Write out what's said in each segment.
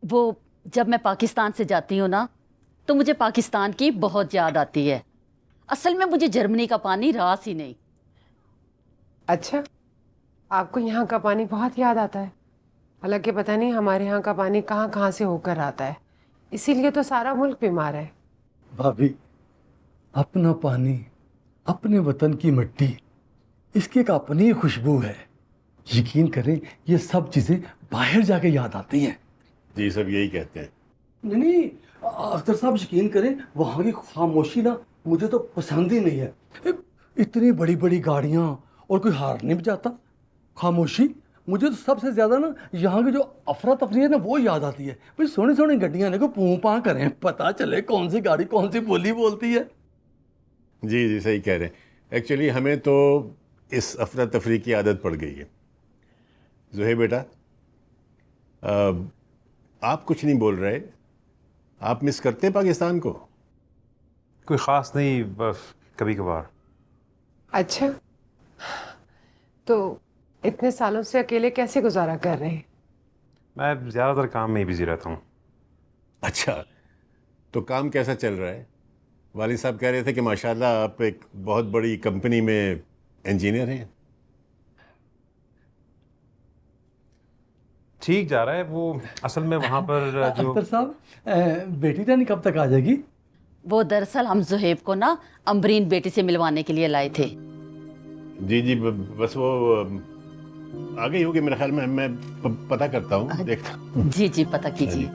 वो जब मैं पाकिस्तान से जाती हूँ ना तो मुझे पाकिस्तान की बहुत याद आती है। असल में मुझे जर्मनी का पानी रास ही नहीं। अच्छा, आपको यहाँ का पानी बहुत याद आता है। हालांकि पता नहीं हमारे यहाँ का पानी कहाँ कहाँ से होकर आता है, इसीलिए तो सारा मुल्क बीमार है। भाभी, अपना पानी, अपने वतन की मिट्टी, इसकी एक अपनी ही खुशबू है। यकीन करें, ये सब चीजें बाहर जाके याद आती हैं। जी सब यही कहते हैं। नहीं नहीं, अख्तर साहब यकीन करें, वहाँ की खामोशी ना मुझे तो पसंद ही नहीं है। इतनी बड़ी बड़ी गाड़ियाँ और कोई हार नहीं बजाता। खामोशी मुझे तो सबसे ज्यादा ना यहाँ की जो अफरा तफरी है ना वो याद आती है। भाई सोनी सोनी गड्डियाँ देखो, पूं पां करें, पता चले कौन सी गाड़ी कौन सी बोली बोलती है। जी जी सही कह रहे हैं। एक्चुअली हमें तो इस अफरा तफरी की आदत पड़ गई है। ज़ुहैब बेटा, आप कुछ नहीं बोल रहे, आप मिस करते हैं पाकिस्तान को? कोई ख़ास नहीं, बस कभी कभार। अच्छा, तो इतने सालों से अकेले कैसे गुजारा कर रहे हैं? मैं ज़्यादातर काम में ही बिजी रहता हूँ। अच्छा, तो काम कैसा चल रहा है? वालिद साहब कह रहे थे कि माशाल्लाह आप एक बहुत बड़ी कंपनी में इंजीनियर हैं। ठीक जा रहा है। वो असल में वहाँ पर जो अख्तर साहब, बेटी रानी कब तक आ जाएगी? वो दरअसल हम जुहेब को ना अम्बरीन बेटी से मिलवाने के लिए लाए थे। जी जी, बस वो आ गई होगी मेरे ख्याल में। मैं पता करता हूँ, देखता हूँ। जी जी, पता कीजिए।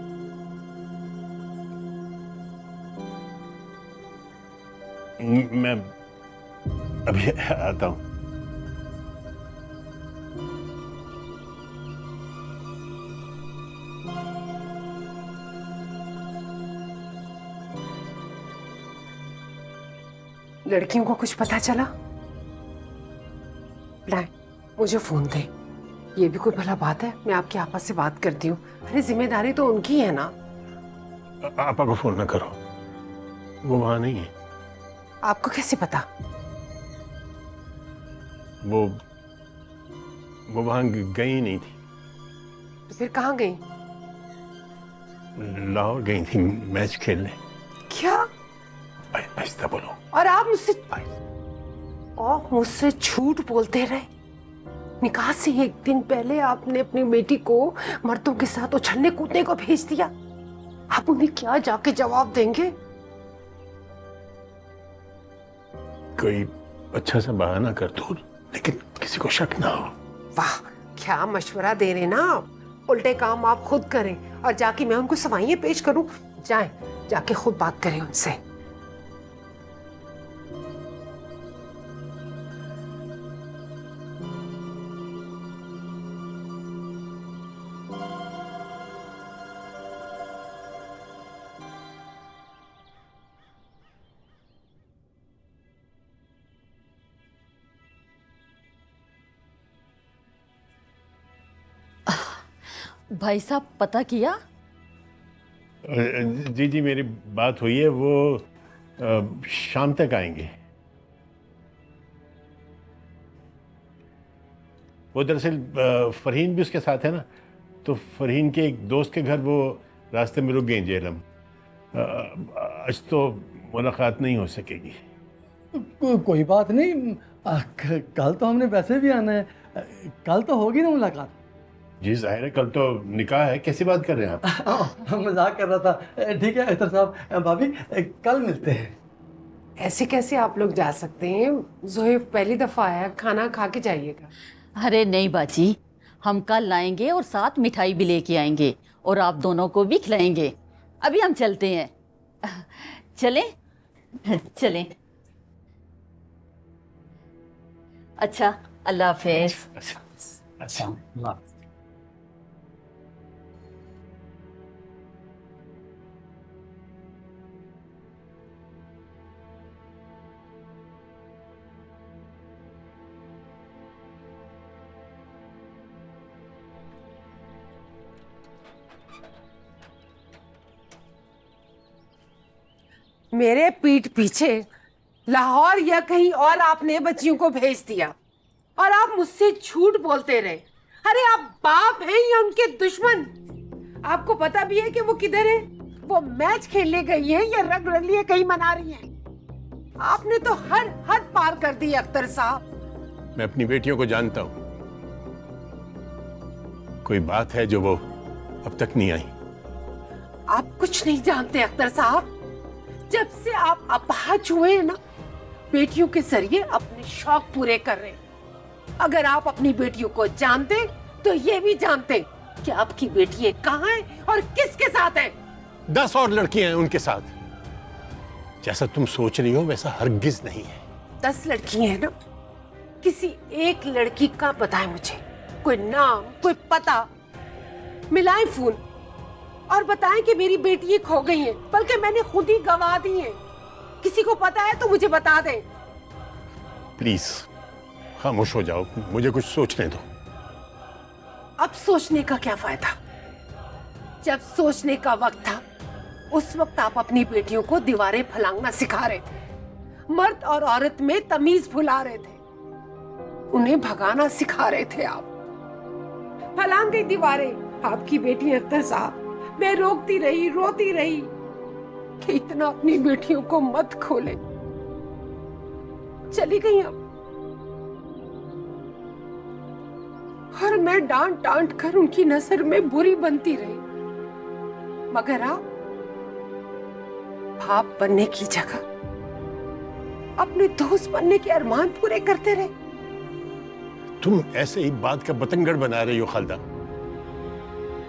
मैं अभी आता हूँ। लड़कियों को कुछ पता चला? लाए, मुझे फोन दे। ये भी कोई भला बात है? मैं आपकी आपस से बात करती हूँ। अरे जिम्मेदारी तो उनकी है ना। आपा को फोन ना करो, वो वहां नहीं है। आपको कैसे पता? वो वहां गई ही नहीं थी। तो फिर कहाँ गई? लाहौर गई थी मैच खेलने। क्या? आहिस्ता बोलो। और आप मुझसे झूठ बोलते रहे। निकाह से एक दिन पहले आपने अपनी बेटी को मर्दों के साथ उछलने कूदने को भेज दिया। आप उन्हें क्या जाके जवाब देंगे? कोई अच्छा सा बहाना कर दो, लेकिन किसी को शक ना हो। वाह, क्या मशवरा दे रहे ना आप। उल्टे काम आप खुद करें और जाके मैं उनको सवाइयां पेश करूं। जाएं, जाके खुद बात करें उनसे। भाई साहब, पता किया? जी जी, मेरी बात हुई है। वो शाम तक आएंगे। वो दरअसल फरहीन भी उसके साथ है ना, तो फरहीन के एक दोस्त के घर वो रास्ते में रुक गई जेलम। आज तो मुलाकात नहीं हो सकेगी। कोई बात नहीं, कल तो हमने वैसे भी आना है। कल तो होगी ना मुलाकात। जी जाहिर है, कल तो निकाह है। कैसी बात कर रहे हैं आप? मजाक कर रहा था। ठीक है अख्तर साहब, भाभी कल मिलते हैं। ऐसे कैसे आप लोग जा सकते हैं? ज़ुहैब पहली दफा आया, खाना खा के जाइएगा। अरे नहीं बाजी, हम कल लाएंगे और साथ मिठाई भी लेके आएंगे और आप दोनों को भी खिलाएंगे। अभी हम चलते हैं। चलें? चलें। अच्छा, अल्लाह हाफिज़। अच्छा, मेरे पीठ पीछे लाहौर या कहीं और आपने बच्चियों को भेज दिया और आप मुझसे झूठ बोलते रहे। अरे आप बाप हैं या उनके दुश्मन? आपको पता भी है कि वो किधर है? वो मैच खेलने गई है या रंग रलिए कहीं मना रही हैं? आपने तो हर हद पार कर दी अख्तर साहब। मैं अपनी बेटियों को जानता हूं। कोई बात है जो वो अब तक नहीं आई। आप कुछ नहीं जानते अख्तर साहब। जब से आप अपाहज हुए हैं ना, बेटियों के जरिए अपने शौक पूरे कर रहे हैं। अगर आप अपनी बेटियों को जानते तो ये भी जानते कि आपकी बेटियां कहाँ हैं और किसके साथ हैं। 10 और लड़कियां हैं उनके साथ। जैसा तुम सोच रही हो वैसा हरगिज नहीं है। 10 लड़कियां हैं ना, किसी एक लड़की का बताएं मुझे, कोई नाम, कोई पता, मिलाएं फोन और बताएं कि मेरी बेटी खो गई है, बल्कि मैंने खुद ही गवा दी है। किसी को पता है तो मुझे बता दें। प्लीज खामोश हो जाओ, मुझे कुछ सोचने दो। अब सोचने का क्या फायदा? जब सोचने का वक्त था उस वक्त आप अपनी बेटियों को दीवारें फलांगना सिखा रहे थे, मर्द और औरत में तमीज भुला रहे थे, उन्हें भगाना सिखा रहे थे। आप फलांग गई दीवारें। आपकी बेटी अख्तर साहब, मैं रोकती रही, रोती रही कि इतना अपनी बेटियों को मत खोले। चली गई अब, और मैं डांट डांट कर उनकी नजर में बुरी बनती रही। मगर आप बाप बनने की जगह अपने दोस्त बनने के अरमान पूरे करते रहे। तुम ऐसे ही बात का बतंगड़ बना रही हो खालदा।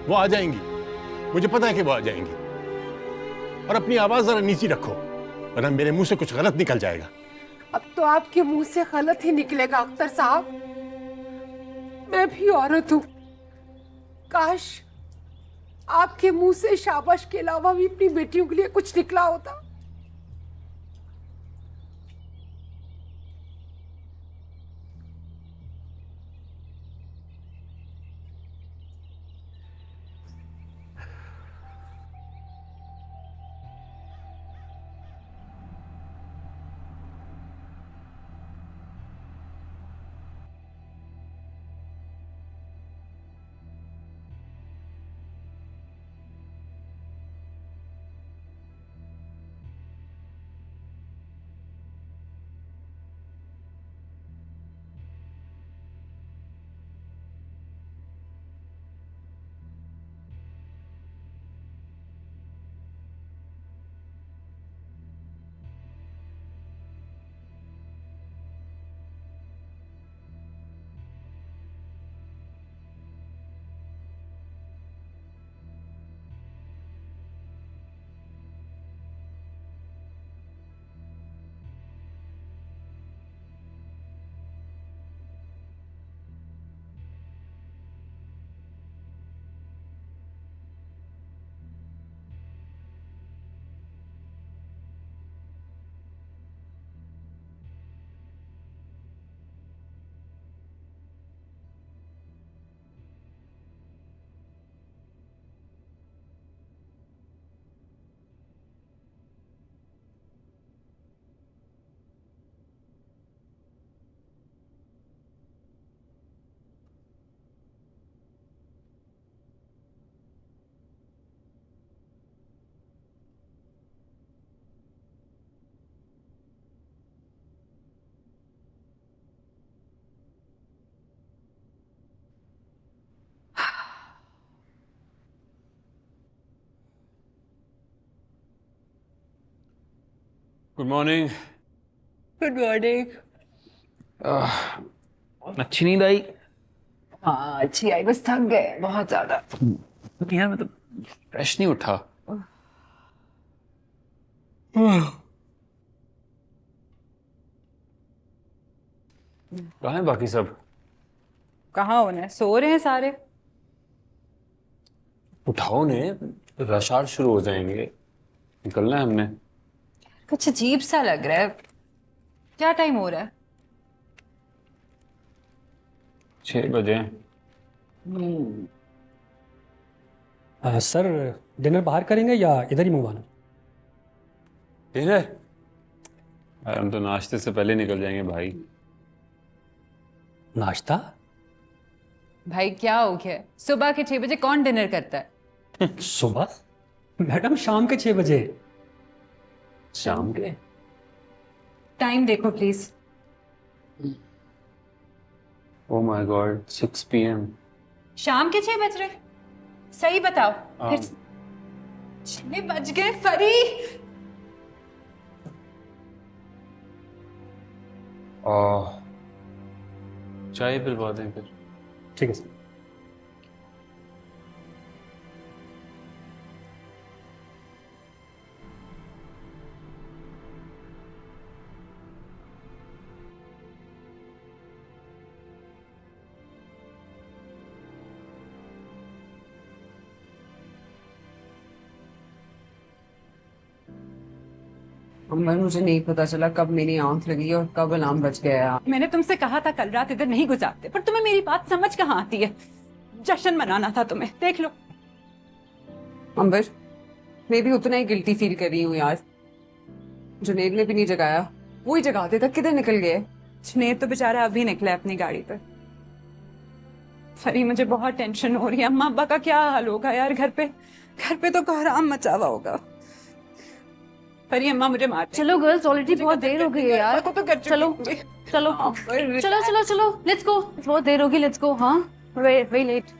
वो आ जाएंगी, मुझे पता है कि वो आ जाएंगी। और अपनी आवाज जरा नीची रखो वरना मेरे मुंह से कुछ गलत निकल जाएगा। अब तो आपके मुंह से गलत ही निकलेगा अख्तर साहब। मैं भी औरत हूं। काश आपके मुंह से शाबाश के अलावा भी अपनी बेटियों के लिए कुछ निकला होता। Good morning. Good morning. अच्छी नींद आई? हाँ अच्छी आई, बस थक गए बहुत ज्यादा। यार मैं तो फ्रेश नहीं उठा। कहाँ हैं बाकी सब? कहाँ होना है, सो रहे हैं सारे। उठाओ ने, रश आवर शुरू हो जाएंगे, निकलना है हमने। कुछ अजीब सा लग रहा है। क्या टाइम हो रहा है? 6 बजे। सर डिनर बाहर करेंगे या इधर ही मंगवाना? डिनर? हम तो नाश्ते से पहले निकल जाएंगे भाई। नाश्ता? भाई क्या हो गया, सुबह के 6 बजे कौन डिनर करता है? सुबह? मैडम शाम के 6 बजे। शाम के? टाइम देखो please. Oh my God, 6 PM। शाम के 6 बज रहे? सही बताओ। फिर 6 बज गए फरी। चाय पिलवा दें फिर। ठीक है सर। अम्मा मुझे नहीं पता चला कब मेरी आंख लगी और कब अलार्म बज गया। मैंने तुमसे कहा था कल रात इधर नहीं गुजारते, पर तुम्हें मेरी बात समझ कहाँ आती है। जश्न मनाना था तुम्हें, देख लो। अंबर, मैं भी उतना ही गिल्टी फील कर रही हूँ यार। जुनेद ने भी नहीं जगाया, वो ही जगाते तक किधर निकल गए। जुनेद तो बेचारा अभी निकला अपनी गाड़ी पर। फरी मुझे बहुत टेंशन हो रही है। अम्मा अब्बा का क्या हाल होगा यार। घर पे तो कोहराम मचा हुआ होगा। फरी अम्मा मुझे मार। चलो गर्ल्स, ऑलरेडी बहुत देर हो गई है यार। को तो कर चुकी चलो होंगी। चलो चलो चलो चलो, लेट्स गो। बहुत देर होगी, लेट्स गो। हाँ, very late.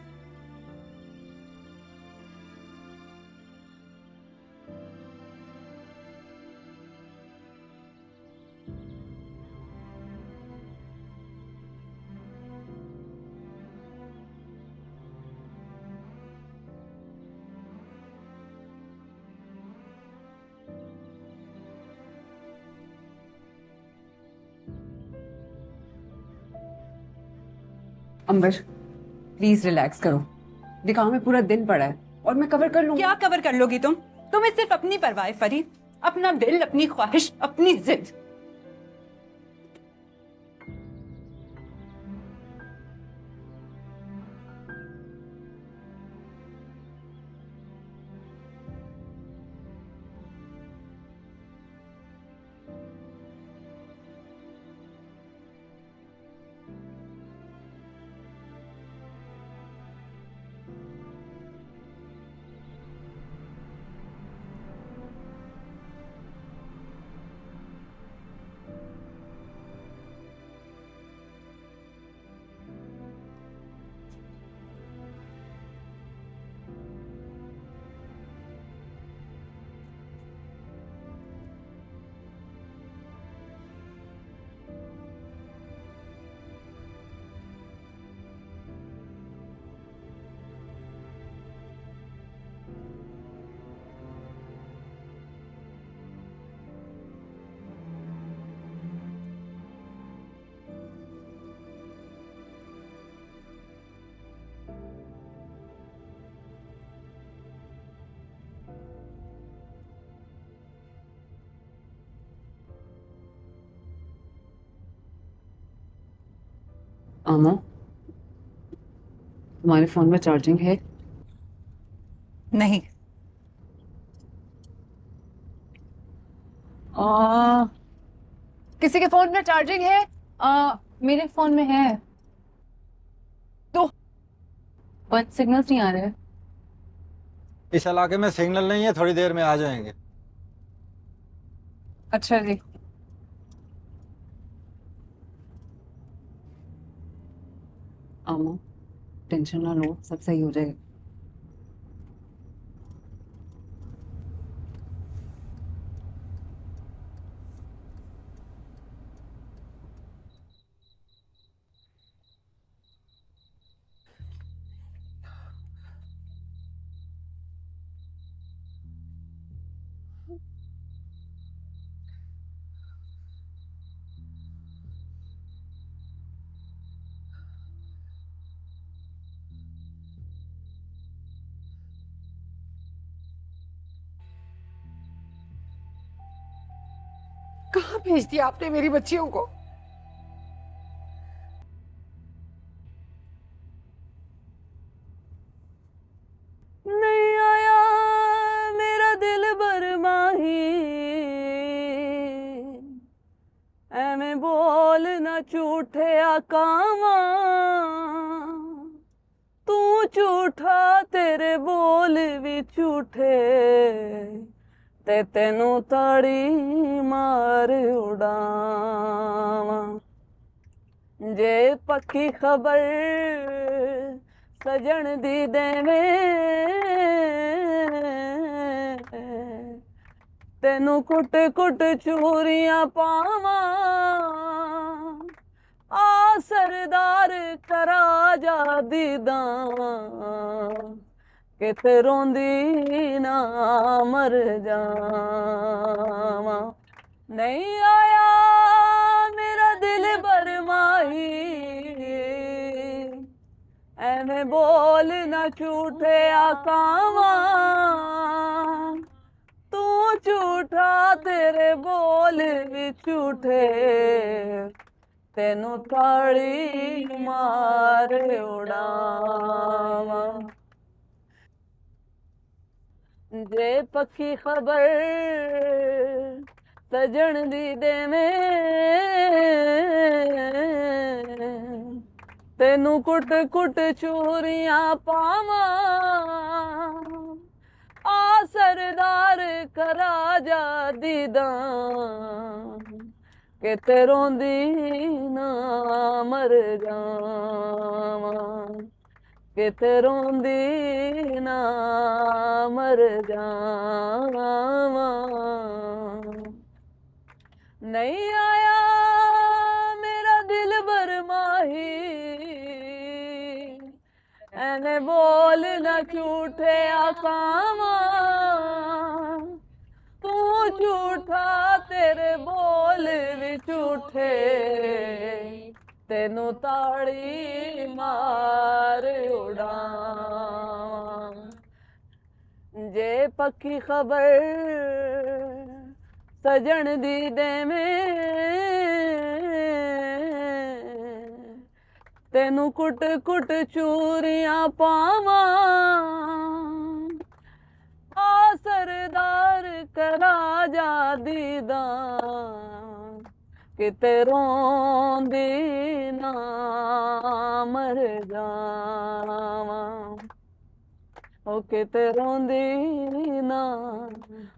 Ambar please relax करो, दिखाओ में पूरा दिन पड़ा है और मैं कवर कर लूंगी। क्या कवर कर लोगी तुम? तुम्हें सिर्फ अपनी परवाह है फरी। अपना दिल, अपनी ख्वाहिश, अपनी जिद। आमा, तुम्हारे फोन में चार्जिंग है? नहीं। किसी के फोन में चार्जिंग है? मेरे फोन में है तो, पर सिग्नल्स नहीं आ रहे। इस इलाके में सिग्नल नहीं है, थोड़ी देर में आ जाएंगे। अच्छा जी। आमा, टेंशन ना लो, सब सही हो जाएगा। कहाँ भेज दिया आपने मेरी बच्चियों को? नहीं आया मेरा दिल बरमाही, एवें बोल ना झूठे कावा, तू ਝੂਠਾ ਤੇਰੇ ਬੋਲ ਵੀ ਝੂਠੇ ਤੇ ਤੈਨੂੰ ਤਾੜੀ ਮਾਰ ਉਡਾਵਾਂ ਜੇ ਪੱਕੀ ਖਬਰ ਸਜਣ ਦੀ ਦੇਵੇਂ ਤੈਨੂੰ ਕੁੱਟ ਕੁੱਟ ਚੂਰੀਆਂ ਪਾਵਾਂ ਆ ਸਰਦਾਰ ਕਰਾ ਜਾ ਦੀਦਾਂ ਕਿਤੇ ਰੋਂਦੀ ਨਾ ਮਰ ਜਾਵਾਂ ਨਹੀਂ ਆਇਆ ਮੇਰਾ ਦਿਲ ਬਰਮਾਹੀ ਐਵੇਂ ਬੋਲ ਨਾ ਝੂਠੇ ਆਕਾਵਾਂ ਤੂੰ ਝੂਠਾ ਤੇਰੇ ਬੋਲ ਵੀ ਝੂਠੇ ਤੈਨੂੰ ਤਾੜੀ ਮਾਰ ਉਡਾਵਾਂ ਜੇ ਪੱਕੀ ਖਬਰ ਸਜਣ ਦੀ ਦੇਵੇਂ ਤੈਨੂੰ ਕੁੱਟ ਕੁੱਟ ਚੂਰੀਆਂ ਪਾਵਾਂ ਆ ਸਰਦਾਰ ਕਰਾ ਜਾ ਦੀਦਾਂ ਕਿਤੇ ਰੋਂਦੀ ਨਾ ਮਰ ਜਾਵਾਂ ਕਿਤੇ ਰੋਂਦੀ ਨਾ ਮਰ ਜਾਵਾਂ ਨਹੀਂ ਆਇਆ ਮੇਰਾ ਦਿਲ ਬਰਮਾਹੀ ਐਨੇ ਬੋਲ ਨਾ ਝੂਠੇ ਆਕਾਵਾਂ ਤੂੰ ਝੂਠਾ ਤੇਰੇ ਬੋਲ ਵੀ ਝੂਠੇ ਤੈਨੂੰ ਤਾੜੀ ਮਾਰ ਉਡਾਵਾਂ ਜੇ ਪੱਕੀ ਖਬਰ ਸਜਣ ਦੀ ਦੇਵੇਂ ਤੈਨੂੰ ਕੁੱਟ ਕੁੱਟ ਚੂਰੀਆਂ ਪਾਵਾਂ ਆ ਸਰਦਾਰ ਕਰਾ ਜਾ ਦੀਦਾਂ ਕਿਤੇ ਰੋਂਦੀ ਨਾ ਮਰ ਜਾਵਾਂ ਉਹ ਕਿਤੇ ਰੋਂਦੀ ਨਾ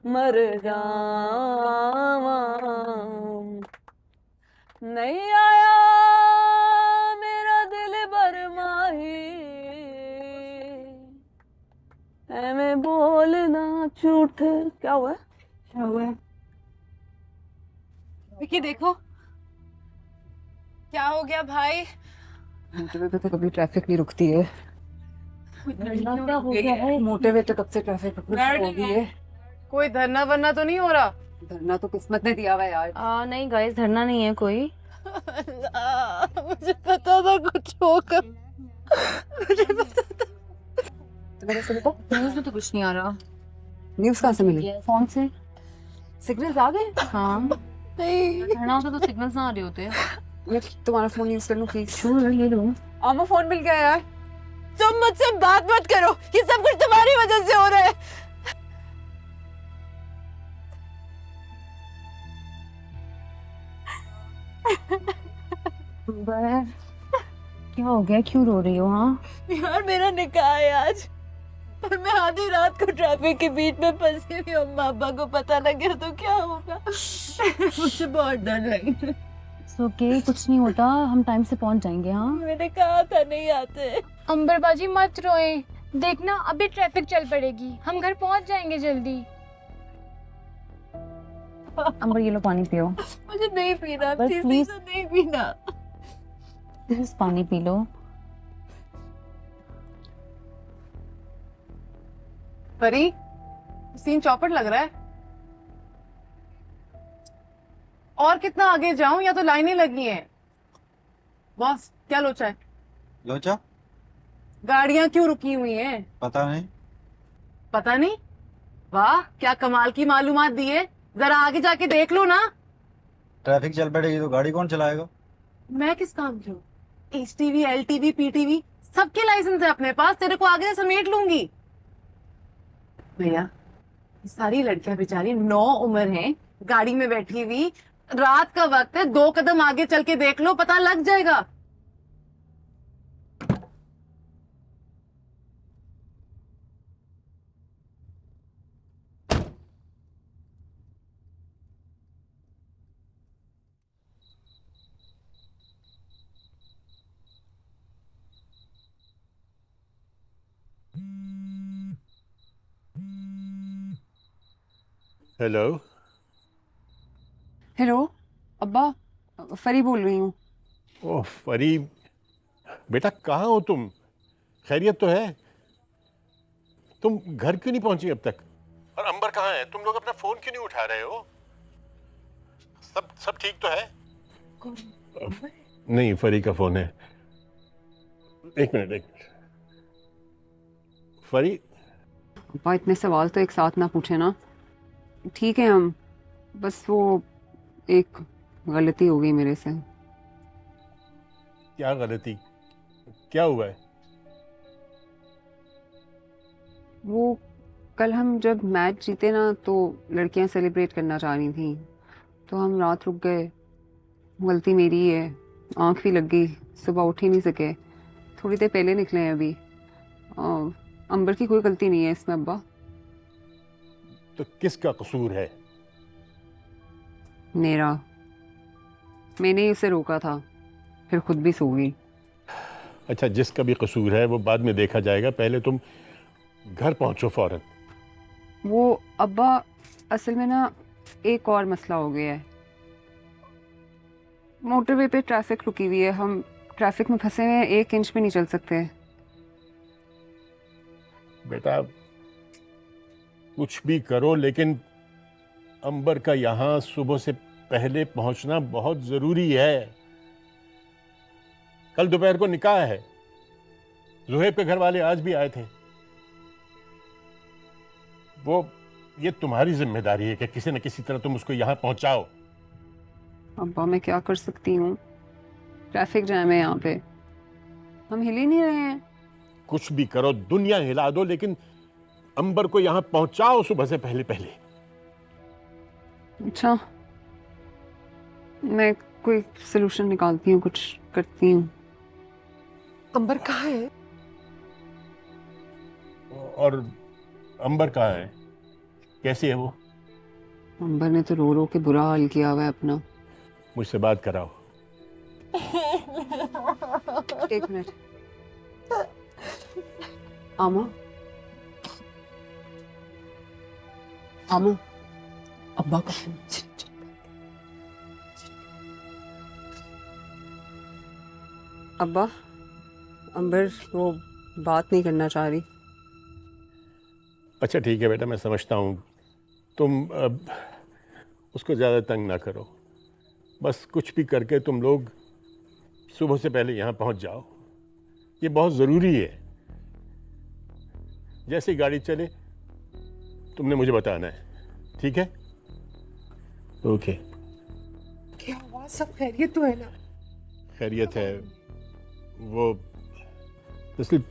ਮਰ ਜਾਵਾਂ ਨਹੀਂ ਆਇਆ ਮੇਰਾ ਦਿਲ ਬਰਮਾਹੀ ਐਵੇਂ बोलना झूठ क्या हुआ है विकी देखो क्या हो गया भाई तो कभी ट्रैफिक नहीं रुकती है मोटे वे तो कब से ट्रैफिक हो गई है कोई धरना वरना तो नहीं हो रहा? धरना तो किस्मत ने दिया हुआ है यार नहीं गाइस धरना नहीं है कोई मुझे पता था कुछ होगा मुझे पता था न्यूज़ में तो कुछ नहीं आ रहा न्यूज़ कहाँ से मिली फोन से सिग्नल्स आ गए हाँ नहीं धरना होता तो सिग्नल्स ना आ रहे होते मैं तुम्हारा फोन यूज कर लूं प्लीज ये लो आमा फोन मिल गया यार तुम मुझसे बात मत करो ये सब कुछ तुम्हारी वजह से हो रहा है क्या हो गया क्यों रो रही हो हाँ यार मेरा निकाह है आज और मैं आधी रात को ट्रैफिक के बीच में फंसी हुई हूँ अम्मा अब्बा को पता लग गया तो क्या होगा मुझे बहुत डर लग रहा ओके कुछ नहीं होता हम टाइम से पहुंच जाएंगे हाँ मैंने कहा था नहीं आते अंबर बाजी मत रोए देखना अभी ट्रैफिक चल पड़ेगी हम घर पहुंच जाएंगे जल्दी अंबर ये लो पानी पियो मुझे नहीं पीना बस प्लीज please। नहीं पीना प्लीज पानी पी लो परी सीन चौपट लग रहा है और कितना आगे जाऊं या तो लाइनें लगी हैं बॉस क्या लोचा है लोचा गाड़ियां क्यों रुकी हुई हैं पता नहीं पता नहीं वाह क्या कमाल की मालूमात दी है जरा आगे जाके देख लो ना ट्रैफिक चल पड़ेगी तो गाड़ी कौन चलाएगा मैं किस काम की हूँ HTV LTV PTV सबके लाइसेंस है अपने पास तेरे को आगे से समेट लूंगी भैया ये सारी लड़कियां बेचारी 9 उम्र हैं गाड़ी में बैठी हुई रात का वक्त है 2 कदम आगे चल के देख लो पता लग जाएगा हेलो। हेलो अब्बा, फरी बोल रही हूँ। ओह फरी, बेटा कहाँ हो तुम? खैरियत तो है? तुम घर क्यों नहीं पहुंची अब तक? और अंबर कहाँ है? तुम लोग अपना फोन क्यों नहीं उठा रहे हो? सब ठीक तो है? नहीं, फरी का फोन है। एक मिनट। फरी, अब्बा इतने सवाल तो एक साथ ना पूछे ना। ठीक है हम, बस वो एक गलती हो गई मेरे से। क्या गलती? क्या हुआ है? वो कल हम जब मैच जीते ना तो लड़कियां सेलिब्रेट करना चाह रही थी, तो हम रात रुक गए। गलती मेरी ही है, आंख भी लग गई, सुबह उठ ही नहीं सके। थोड़ी देर पहले निकले हैं अभी। अंबर की कोई गलती नहीं है इसमें अब्बा। तो किसका कसूर है? मेरा। मैंने ही उसे रोका था, फिर खुद भी सो गई। अच्छा, जिसका भी कसूर है वो बाद में देखा जाएगा, पहले तुम घर पहुंचो फौरन। वो अब्बा असल में ना एक और मसला हो गया है। मोटरवे पे ट्रैफिक रुकी हुई है, हम ट्रैफिक में फंसे हुए हैं, 1 इंच भी नहीं चल सकते। बेटा कुछ भी करो, लेकिन अंबर का यहां सुबह से पहले पहुंचना बहुत जरूरी है। कल दोपहर को निकाह है। जुहैब के घर वाले आज भी आए थे। ये तुम्हारी जिम्मेदारी है कि किसी न किसी तरह तुम उसको यहां पहुंचाओ। अब्बा मैं क्या कर सकती हूँ, ट्रैफिक जैम है यहाँ पे, हम हिल ही नहीं रहे हैं। कुछ भी करो, दुनिया हिला दो, लेकिन अंबर को यहां पहुंचाओ सुबह से पहले पहले। अच्छा, मैं कोई सलूशन निकालती हूँ, कुछ करती हूँ। अंबर कहाँ है? और अंबर कहाँ है? कैसी है वो? अंबर ने तो रो रो के बुरा हाल किया हुआ है अपना। मुझसे बात कराओ। एक मिनट। आमा, आमा, अब्बा का फोन। अब्बा, अंबर वो बात नहीं करना चाह रही। अच्छा ठीक है बेटा, मैं समझता हूँ। तुम अब उसको ज़्यादा तंग ना करो। बस कुछ भी करके तुम लोग सुबह से पहले यहाँ पहुँच जाओ, ये बहुत ज़रूरी है। जैसे ही गाड़ी चले तुमने मुझे बताना है, ठीक है? ओके। क्या हुआ? सब खैरियत तो है ना? खैरियत है। वो दरअसल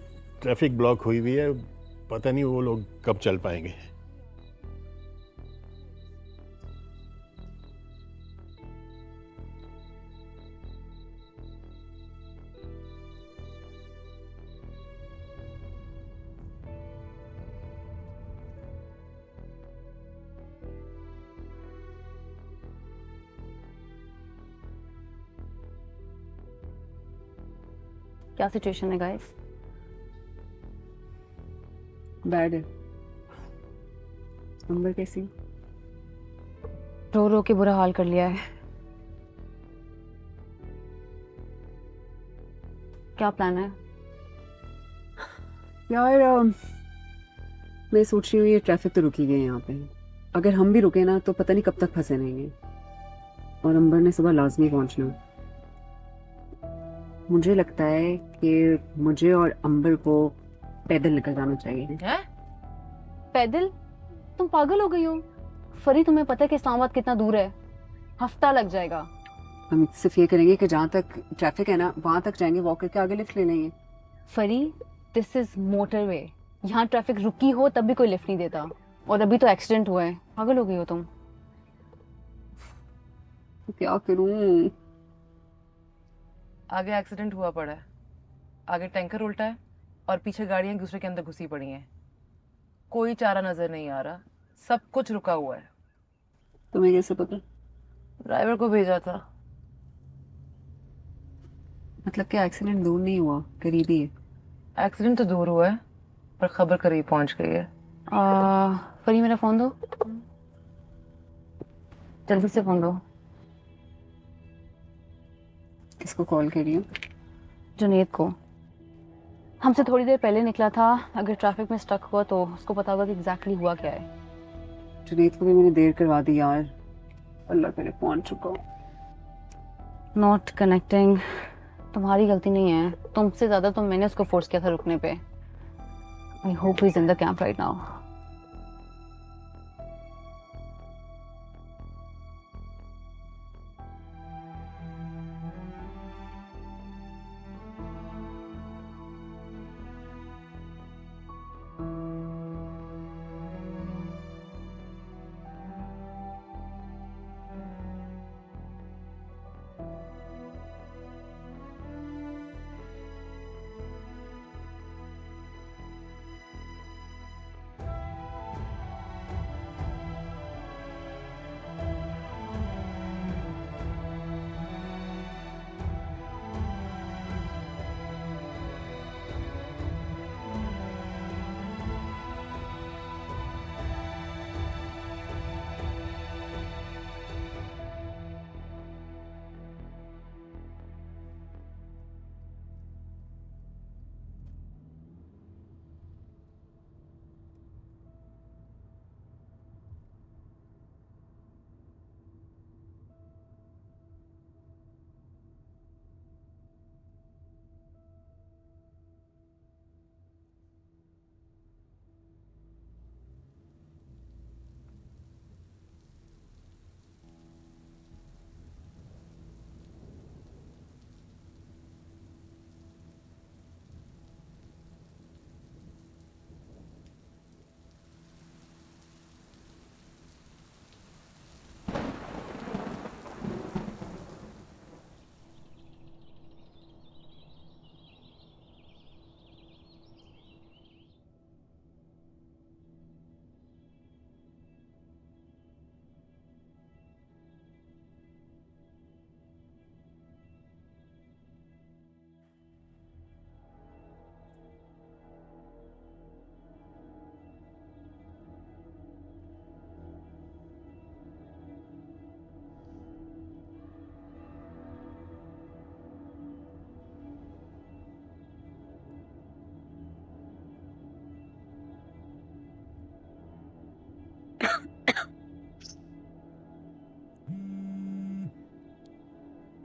ट्रैफिक ब्लॉक हुई हुई है, पता नहीं वो लोग कब चल पाएंगे। क्या सिचुएशन है गाइस? बैड है। अंबर कैसी? रो रो के बुरा हाल कर लिया है। क्या प्लान है? यार मैं सोच रही हूँ ये ट्रैफिक तो रुकी गई है यहाँ पे, अगर हम भी रुके ना तो पता नहीं कब तक फंसे रहेंगे। और अंबर ने सुबह लाजमी पहुंचना। मुझे लगता है कि मुझे और अंबर को पैदल निकल जाना चाहिए। है? पैदल? तुम पागल हो गई हो? फरी, तुम्हें पता है कि इस्लामाबाद कितना दूर है? हफ्ता लग जाएगा। हम सिर्फ ये करेंगे कि जहाँ तक ट्रैफिक है ना वहां तक जाएंगे, वॉक करके आगे लिफ्ट ले लेंगे। फरी, दिस इज मोटरवे। यहाँ ट्रैफिक रुकी हो तब भी कोई लिफ्ट नहीं देता, और अभी तो एक्सीडेंट हुआ है। पागल हो गई हो तुम? क्या करूं? आगे एक्सीडेंट हुआ पड़ा है, आगे टैंकर उल्टा है और पीछे गाड़ियां एक दूसरे के अंदर घुसी पड़ी हैं। कोई चारा नजर नहीं आ रहा, सब कुछ रुका हुआ है। तुम्हें कैसे पता? ड्राइवर को भेजा था। मतलब कि एक्सीडेंट दूर नहीं हुआ, करीब ही है। एक्सीडेंट तो दूर हुआ है पर खबर करीब पहुंच गई है। फरी, मेरा फोन दो। जल्दी से फोन दो। किसको कॉल करी हूँ? जुनेद को। हमसे थोड़ी देर पहले निकला था, अगर ट्रैफिक में स्टक हुआ तो उसको पता होगा कि एग्जैक्टली हुआ क्या है। जुनेद को भी मैंने देर करवा दी यार, अल्लाह करे पहुंच चुका हूँ। Not connecting. तुम्हारी गलती नहीं है, तुमसे ज्यादा तो मैंने उसको फोर्स किया था रुकने पे। I hope he is in the camp right now.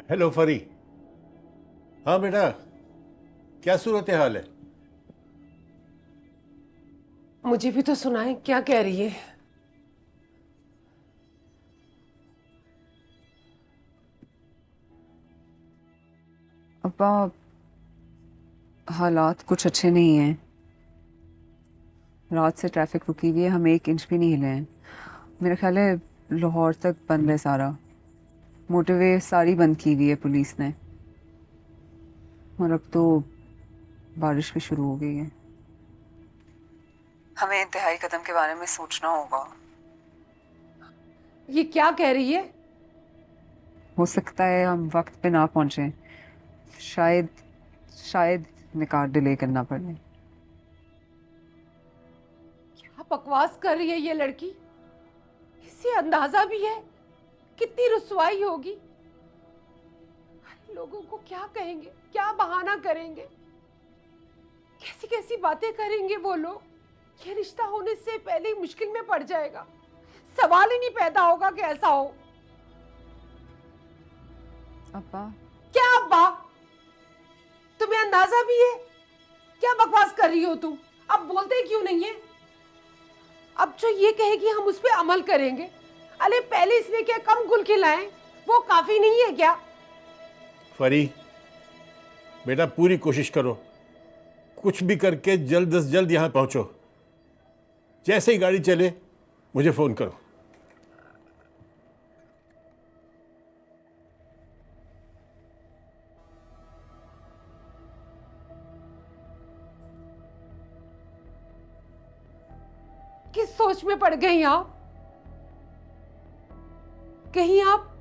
Hello फरी। हाँ बेटा, क्या सूरत हाल है? मुझे भी तो सुनाए, क्या कह रही है? अब्बा, हालात कुछ अच्छे नहीं हैं। रात से ट्रैफिक रुकी हुई है, हम 1 इंच भी नहीं हिले हैं। मेरा ख्याल है लाहौर तक बंद है सारा, मोटरवे सारी बंद की हुई है पुलिस ने। और अब तो बारिश भी शुरू हो गई है। हमें इंतहाई कदम के बारे में सोचना होगा। ये क्या कह रही है? हो सकता है हम वक्त पे ना पहुंचे, शायद निकाह डिले करना पड़े। क्या बकवास कर रही है ये लड़की? इसे अंदाजा भी है कितनी रुसवाई होगी? लोगों को क्या कहेंगे, क्या बहाना करेंगे, कैसी कैसी बातें करेंगे वो लोग। ये रिश्ता होने से पहले ही मुश्किल में पड़ जाएगा। सवाल ही नहीं पैदा होगा कि ऐसा हो। अब्बा, क्या अब्बा? तुम्हें अंदाजा भी है? क्या बकवास कर रही हो तुम? अब बोलते क्यों नहीं है? अब जो ये कहेगी हम उस पर अमल करेंगे। अरे पहले इसने क्या कम गुल खिलाए, वो काफी नहीं है क्या? फरी बेटा, पूरी कोशिश करो, कुछ भी करके जल्द से जल्द यहां पहुंचो। जैसे ही गाड़ी चले मुझे फोन करो। किस सोच में पड़ गई आप? कहीं आप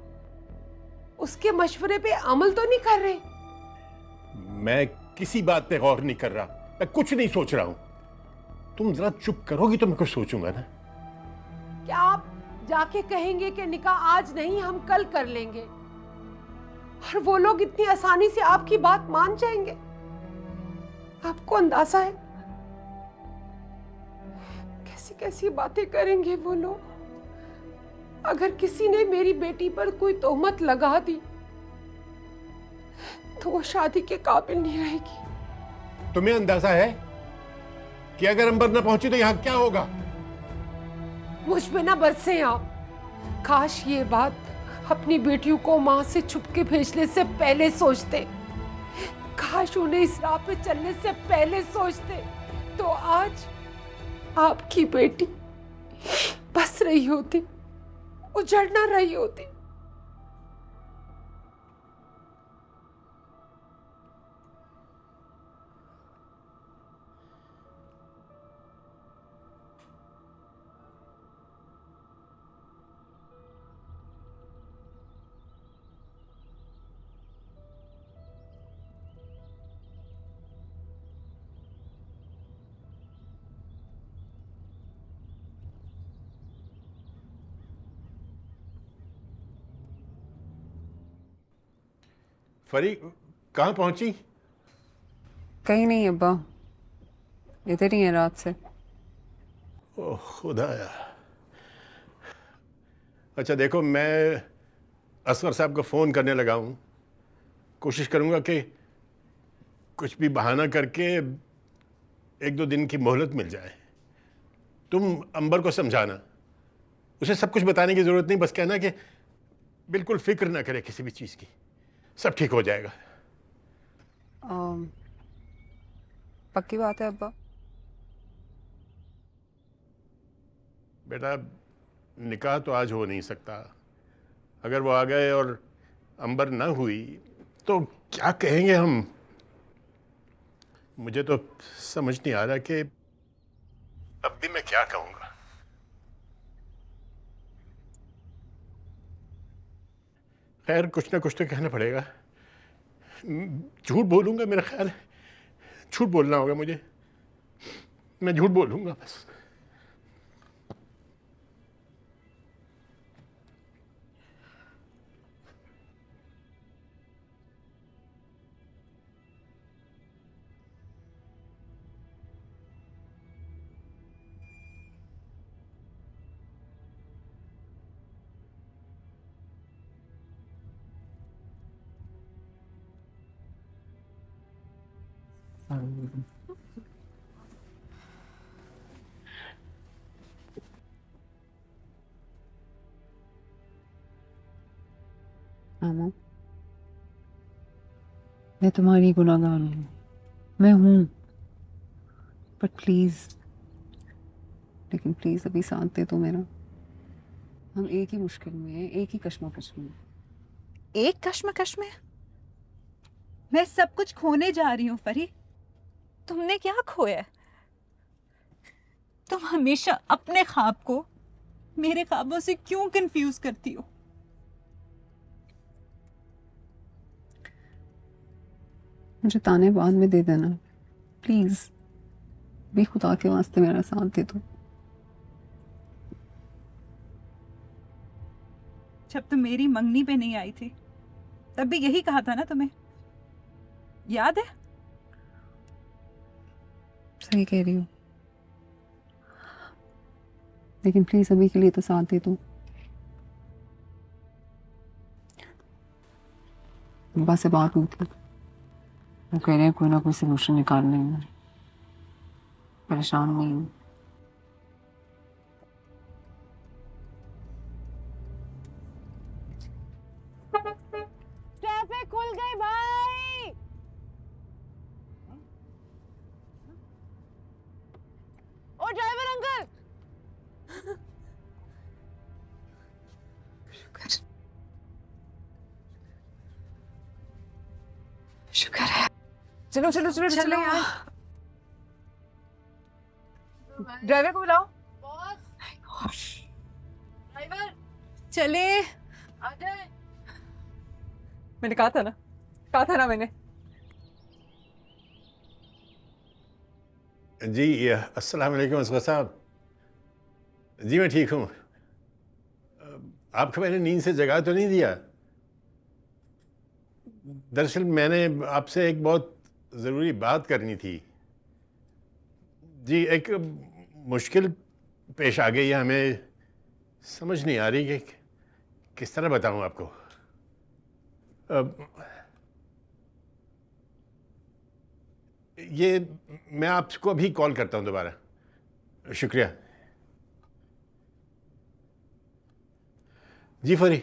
उसके मशवरे पे अमल तो नहीं कर रहे? मैं किसी बात पे गौर नहीं कर रहा, मैं कुछ नहीं सोच रहा हूं। तुम जरा चुप करोगी तो मैं कुछ सोचूंगा ना। क्या आप जाके कहेंगे कि निकाह आज नहीं हम कल कर लेंगे, और वो लोग इतनी आसानी से आपकी बात मान जाएंगे? आपको अंदाजा है कैसी कैसी बातें करेंगे वो लोग? अगर किसी ने मेरी बेटी पर कोई तोहमत लगा दी तो वो शादी के काबिल नहीं रहेगी। तुम्हें अंदाजा है कि अगर अंबर न पहुंची तो यहां क्या होगा? मुझ पे ना बरसे आप। काश ये बात अपनी बेटियों को मां से छुप के भेजने से पहले सोचते, काश उन्हें इस राह पे चलने से पहले सोचते, तो आज आपकी बेटी बस रही होती, उजड़ ना रही होती। फरी कहाँ पहुंची? कहीं नहीं अब्बा, इधर ही है रात से। ओह खुदाया। अच्छा देखो, मैं असगर साहब को फ़ोन करने लगा हूँ। कोशिश करूँगा कि कुछ भी बहाना करके 1-2 दिन की मोहलत मिल जाए। तुम अंबर को समझाना, उसे सब कुछ बताने की ज़रूरत नहीं, बस कहना कि बिल्कुल फिक्र ना करे किसी भी चीज़ की, सब ठीक हो जाएगा। पक्की बात है अब्बा? बेटा निकाह तो आज हो नहीं सकता। अगर वो आ गए और अंबर ना हुई तो क्या कहेंगे हम? मुझे तो समझ नहीं आ रहा कि अब भी मैं क्या कहूँगा। खैर कुछ ना कुछ तो कहना पड़ेगा। झूठ बोलूँगा, मेरा ख्याल है झूठ बोलना होगा मुझे। मैं झूठ बोलूँगा बस। मामा, मैं तुम्हारी गुनाहगार हूँ, मैं हूँ, बट प्लीज, लेकिन प्लीज अभी साथ दे दो मेरा। हम एक ही मुश्किल में हैं, एक ही कश्मकश में। एक कश्मकश में? मैं सब कुछ खोने जा रही हूँ फरी। तुमने क्या खोया है? तुम हमेशा अपने ख्वाब को मेरे ख्वाबों से क्यों कंफ्यूज करती हो? मुझे ताने बाद में दे देना प्लीज, भी खुदा के वास्ते मेरा साथ दे दो। जब तुम मेरी मंगनी पे नहीं आई थी तब भी यही कहा था ना तुम्हें, याद है? सही कह रही हो, लेकिन प्लीज अभी के लिए तो साथ दे दो। अब्बा से बात हुई थी, वो कह रहे हैं कोई ना कोई सोल्यूशन निकाल लेंगे, परेशान नहीं हूँ। ट्रैफिक खुल गई भाई। ओ ड्राइवर अंकल। शुक्र है। चलो चलो चलो चलो यार। ड्राइवर को बुलाओ। ड्राइवर चले। आ जाए। मैंने कहा था ना मैंने। जी अस्सलाम वालेकुम असगर साहब। जी मैं ठीक हूँ। आपको मैंने नींद से जगा तो नहीं दिया? दरअसल मैंने आपसे एक बहुत ज़रूरी बात करनी थी। जी, एक मुश्किल पेश आ गई है, हमें समझ नहीं आ रही कि किस तरह बताऊं आपको। ये मैं आपको अभी कॉल करता हूं दोबारा। शुक्रिया। जी फरी।